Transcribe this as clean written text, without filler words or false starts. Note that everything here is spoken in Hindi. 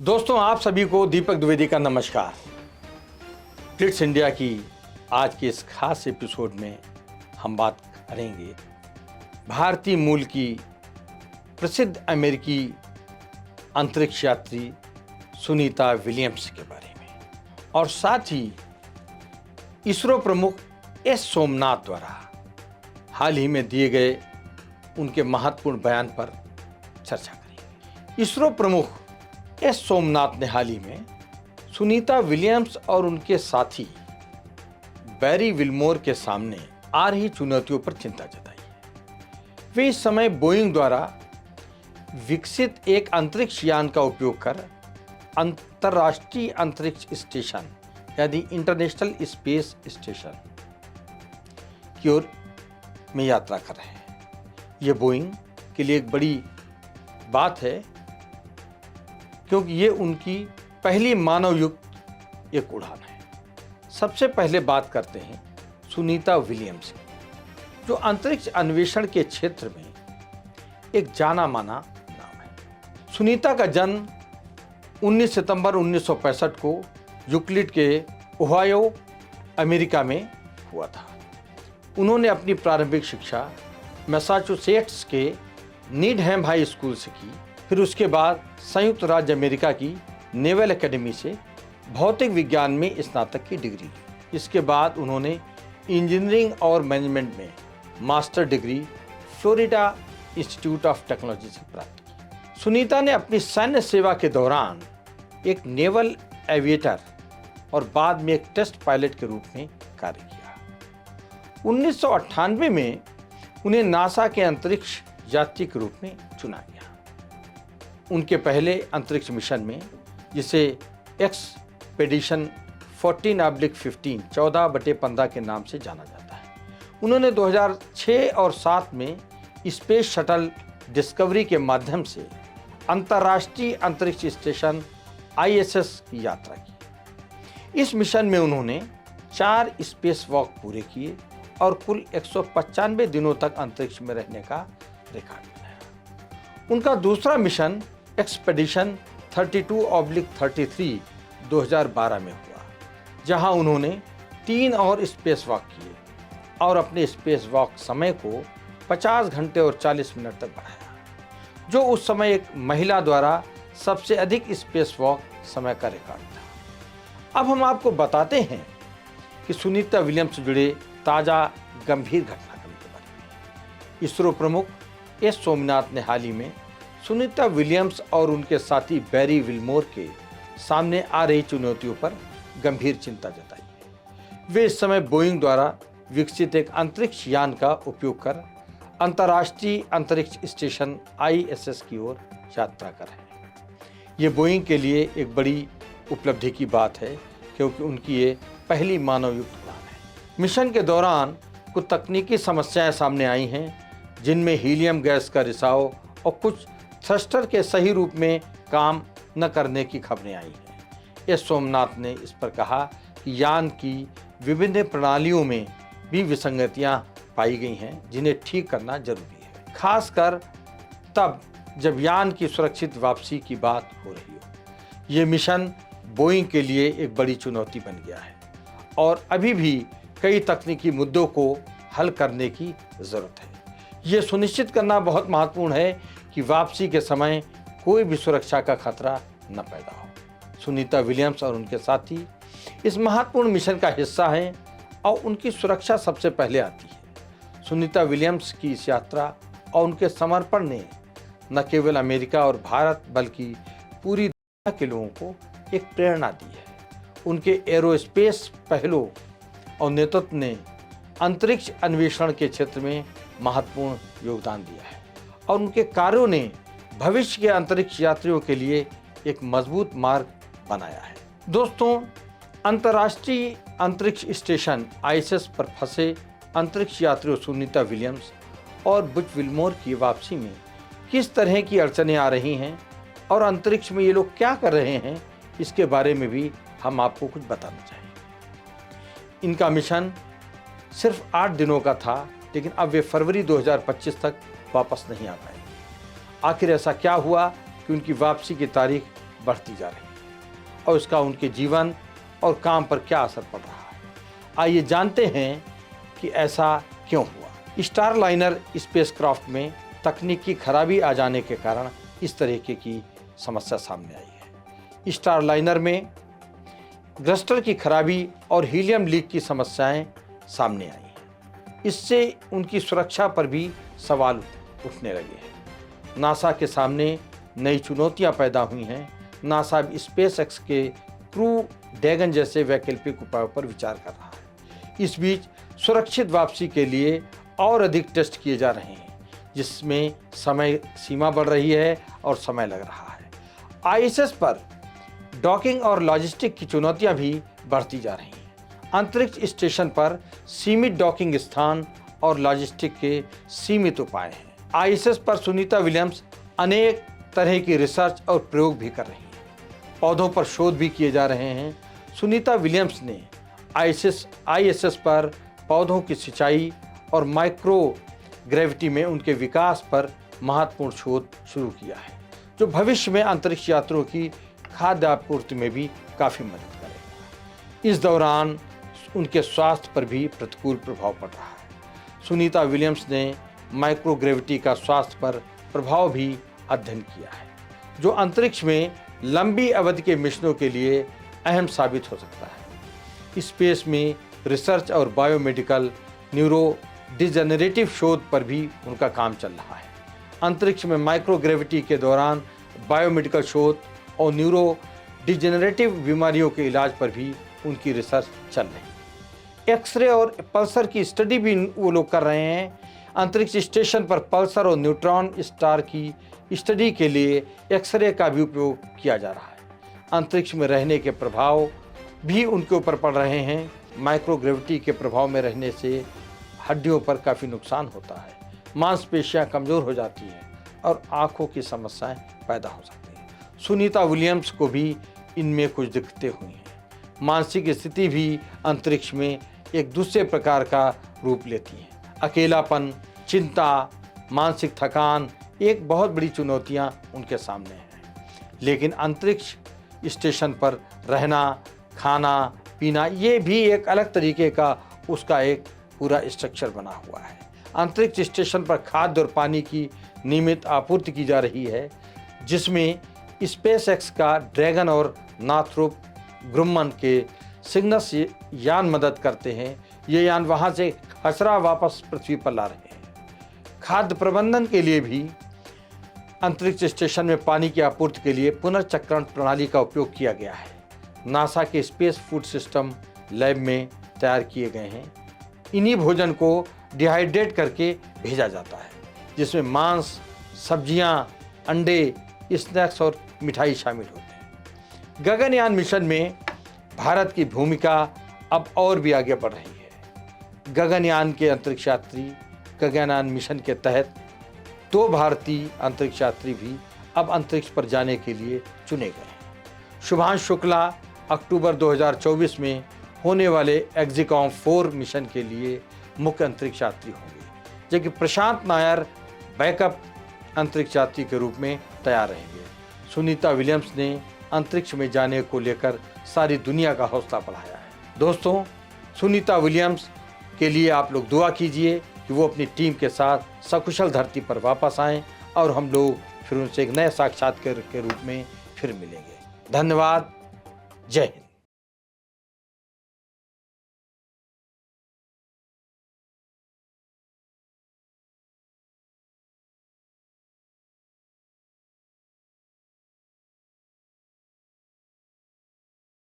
दोस्तों, आप सभी को दीपक द्विवेदी का नमस्कार। ग्लिट्स इंडिया की आज के इस खास एपिसोड में हम बात करेंगे भारतीय मूल की प्रसिद्ध अमेरिकी अंतरिक्ष यात्री सुनीता विलियम्स के बारे में और साथ ही इसरो प्रमुख एस सोमनाथ द्वारा हाल ही में दिए गए उनके महत्वपूर्ण बयान पर चर्चा करेंगे। इसरो प्रमुख एस सोमनाथ ने हाल ही में सुनीता विलियम्स और उनके साथी बैरी विल्मोर के सामने आ रही चुनौतियों पर चिंता जताई है। वे इस समय बोइंग द्वारा विकसित एक अंतरिक्ष यान का उपयोग कर अंतर्राष्ट्रीय अंतरिक्ष स्टेशन यानी इंटरनेशनल स्पेस स्टेशन की ओर में यात्रा कर रहे हैं। यह बोइंग के लिए एक बड़ी बात है क्योंकि ये उनकी पहली मानवयुक्त एक उड़ान है। सबसे पहले बात करते हैं सुनीता विलियम्स की, जो अंतरिक्ष अन्वेषण के क्षेत्र में एक जाना माना नाम है। सुनीता का जन्म 19 सितंबर 1965 को यूक्लिड के ओहायो, अमेरिका में हुआ था। उन्होंने अपनी प्रारंभिक शिक्षा मैसाचुसेट्स के नीडहैम हाई स्कूल से की। फिर उसके बाद संयुक्त राज्य अमेरिका की नेवल एकेडमी से भौतिक विज्ञान में स्नातक की डिग्री ली। इसके बाद उन्होंने इंजीनियरिंग और मैनेजमेंट में master degree Florida institute of technology से प्राप्त की। सुनीता ने अपनी सैन्य सेवा के दौरान एक नेवल एविएटर और बाद में एक टेस्ट पायलट के रूप में कार्य किया। 1998 में उन्हें नासा के अंतरिक्ष यात्री के रूप में चुना गया। उनके पहले अंतरिक्ष मिशन में, जिसे एक्सपेडिशन 14/15 14/15 के नाम से जाना जाता है, उन्होंने 2006 और 2007 में स्पेस शटल डिस्कवरी के माध्यम से अंतर्राष्ट्रीय अंतरिक्ष स्टेशन ISS की यात्रा की। इस मिशन में उन्होंने 4 स्पेस वॉक पूरे किए और कुल 195 दिनों तक अंतरिक्ष में रहने का रिकॉर्ड बनाया। उनका दूसरा मिशन एक्सपेडिशन 32/33 2012 में हुआ, जहां उन्होंने 3 और स्पेस वॉक किए और अपने स्पेस वॉक समय को 50 घंटे और 40 मिनट तक बढ़ाया, जो उस समय एक महिला द्वारा सबसे अधिक स्पेस वॉक समय का रिकॉर्ड था। अब हम आपको बताते हैं कि सुनीता विलियम्स से जुड़े ताज़ा गंभीर घटनाक्रम के बारे में। इसरो प्रमुख एस सोमनाथ ने हाल ही में सुनीता विलियम्स और उनके साथी बैरी विल्मोर के सामने आ रही चुनौतियों पर गंभीर चिंता जताई है। वे इस समय बोइंग द्वारा विकसित एक अंतरिक्ष यान का उपयोग कर अंतर्राष्ट्रीय अंतरिक्ष स्टेशन ISS की ओर यात्रा कर रहे हैं। ये बोइंग के लिए एक बड़ी उपलब्धि की बात है क्योंकि उनकी ये पहली मानवयुक्त उड़ान है। मिशन के दौरान कुछ तकनीकी समस्याएं सामने आई हैं, जिनमें हीलियम गैस का रिसाव और कुछ थ्रस्टर के सही रूप में काम न करने की खबरें आई हैं। एस सोमनाथ ने इस पर कहा कि यान की विभिन्न प्रणालियों में भी विसंगतियां पाई गई हैं, जिन्हें ठीक करना जरूरी है, खासकर तब जब यान की सुरक्षित वापसी की बात हो रही हो। ये मिशन बोइंग के लिए एक बड़ी चुनौती बन गया है और अभी भी कई तकनीकी मुद्दों को हल करने की ज़रूरत है। ये सुनिश्चित करना बहुत महत्वपूर्ण है कि वापसी के समय कोई भी सुरक्षा का खतरा न पैदा हो। सुनीता विलियम्स और उनके साथी इस महत्वपूर्ण मिशन का हिस्सा हैं और उनकी सुरक्षा सबसे पहले आती है। सुनीता विलियम्स की इस यात्रा और उनके समर्पण ने न केवल अमेरिका और भारत बल्कि पूरी दुनिया के लोगों को एक प्रेरणा दी है। उनके एरोस्पेस पहलों और नेतृत्व ने अंतरिक्ष अन्वेषण के क्षेत्र में महत्वपूर्ण योगदान दिया है और उनके कार्यों ने भविष्य के अंतरिक्ष यात्रियों के लिए एक मजबूत मार्ग बनाया है। दोस्तों, अंतर्राष्ट्रीय अंतरिक्ष स्टेशन ISS पर फंसे अंतरिक्ष यात्रियों सुनीता विलियम्स और बुच विल्मोर की वापसी में किस तरह की अड़चनें आ रही हैं और अंतरिक्ष में ये लोग क्या कर रहे हैं, इसके बारे में भी हम आपको कुछ बताना चाहेंगे। इनका मिशन सिर्फ 8 दिनों का था, लेकिन अब वे फरवरी 2025 तक वापस नहीं आ पाएंगे। आखिर ऐसा क्या हुआ कि उनकी वापसी की तारीख बढ़ती जा रही है और इसका उनके जीवन और काम पर क्या असर पड़ रहा है। आइए जानते हैं कि ऐसा क्यों हुआ। स्टारलाइनर स्पेसक्राफ्ट में तकनीकी खराबी आ जाने के कारण इस तरीके की समस्या सामने आई है। स्टारलाइनर में थ्रस्टर की खराबी और हीलियम लीक की समस्याएं सामने आई हैं। इससे उनकी सुरक्षा पर भी सवाल उठने लगे हैं। नासा के सामने नई चुनौतियां पैदा हुई हैं। नासा अब स्पेसएक्स के क्रू ड्रैगन जैसे वैकल्पिक उपायों पर विचार कर रहा है। इस बीच सुरक्षित वापसी के लिए और अधिक टेस्ट किए जा रहे हैं, जिसमें समय सीमा बढ़ रही है और समय लग रहा है। आईएसएस पर डॉकिंग और लॉजिस्टिक की चुनौतियां भी बढ़ती जा रही हैं। अंतरिक्ष स्टेशन पर सीमित डॉकिंग स्थान और लॉजिस्टिक के सीमित उपाय हैं। आईएसएस पर सुनीता विलियम्स अनेक तरह की रिसर्च और प्रयोग भी कर रही हैं। पौधों पर शोध भी किए जा रहे हैं। सुनीता विलियम्स ने आईएसएस पर पौधों की सिंचाई और माइक्रो ग्रेविटी में उनके विकास पर महत्वपूर्ण शोध शुरू किया है, जो भविष्य में अंतरिक्ष यात्रियों की खाद्य आपूर्ति में भी काफ़ी मदद करेगा। इस दौरान उनके स्वास्थ्य पर भी प्रतिकूल प्रभाव पड़ रहा है। सुनीता विलियम्स ने माइक्रोग्रेविटी का स्वास्थ्य पर प्रभाव भी अध्ययन किया है, जो अंतरिक्ष में लंबी अवधि के मिशनों के लिए अहम साबित हो सकता है। स्पेस में रिसर्च और बायोमेडिकल न्यूरो डिजेनरेटिव शोध पर भी उनका काम चल रहा है। अंतरिक्ष में माइक्रोग्रेविटी के दौरान बायोमेडिकल शोध और न्यूरो डिजेनरेटिव बीमारियों के इलाज पर भी उनकी रिसर्च चल रही है। एक्सरे और पल्सर की स्टडी भी वो लोग कर रहे हैं। अंतरिक्ष स्टेशन पर पल्सर और न्यूट्रॉन स्टार की स्टडी के लिए एक्सरे का भी उपयोग किया जा रहा है। अंतरिक्ष में रहने के प्रभाव भी उनके ऊपर पड़ रहे हैं। माइक्रोग्रेविटी के प्रभाव में रहने से हड्डियों पर काफ़ी नुकसान होता है, मांसपेशियां कमज़ोर हो जाती हैं और आँखों की समस्याएं पैदा हो सकती हैं। सुनीता विलियम्स को भी इनमें कुछ दिक्कतें हुई हैं। मानसिक स्थिति भी अंतरिक्ष में एक दूसरे प्रकार का रूप लेती है। अकेलापन, चिंता, मानसिक थकान एक बहुत बड़ी चुनौतियां उनके सामने हैं। लेकिन अंतरिक्ष स्टेशन पर रहना, खाना पीना, ये भी एक अलग तरीके का उसका एक पूरा स्ट्रक्चर बना हुआ है। अंतरिक्ष स्टेशन पर खाद्य और पानी की नियमित आपूर्ति की जा रही है, जिसमें स्पेसएक्स का ड्रैगन और नॉर्थरोप ग्रुमन के सिग्नस यान मदद करते हैं। ये यान वहाँ से खसरा वापस पृथ्वी पर ला रहे हैं। खाद्य प्रबंधन के लिए भी अंतरिक्ष स्टेशन में पानी की आपूर्ति के लिए पुनर्चक्रण प्रणाली का उपयोग किया गया है। नासा के स्पेस फूड सिस्टम लैब में तैयार किए गए हैं। इन्हीं भोजन को डिहाइड्रेट करके भेजा जाता है, जिसमें मांस, सब्जियां, अंडे, स्नैक्स और मिठाई शामिल होते हैं। गगनयान मिशन में भारत की भूमिका अब और भी आगे बढ़ रही है। गगनयान के अंतरिक्ष यात्री गगनयान मिशन के तहत 2 भारतीय अंतरिक्ष यात्री भी अब अंतरिक्ष पर जाने के लिए चुने गए हैं। शुभांशु शुक्ला अक्टूबर 2024 में होने वाले एक्जिकॉम 4 मिशन के लिए मुख्य अंतरिक्ष यात्री होंगे, जबकि प्रशांत नायर बैकअप अंतरिक्ष यात्री के रूप में तैयार रहेंगे। सुनीता विलियम्स ने अंतरिक्ष में जाने को लेकर सारी दुनिया का हौसला बढ़ाया है। दोस्तों, सुनीता विलियम्स के लिए आप लोग दुआ कीजिए कि वो अपनी टीम के साथ सकुशल धरती पर वापस आएं और हम लोग फिर उनसे एक नए साक्षात्कार के रूप में फिर मिलेंगे। धन्यवाद। जय हिंद।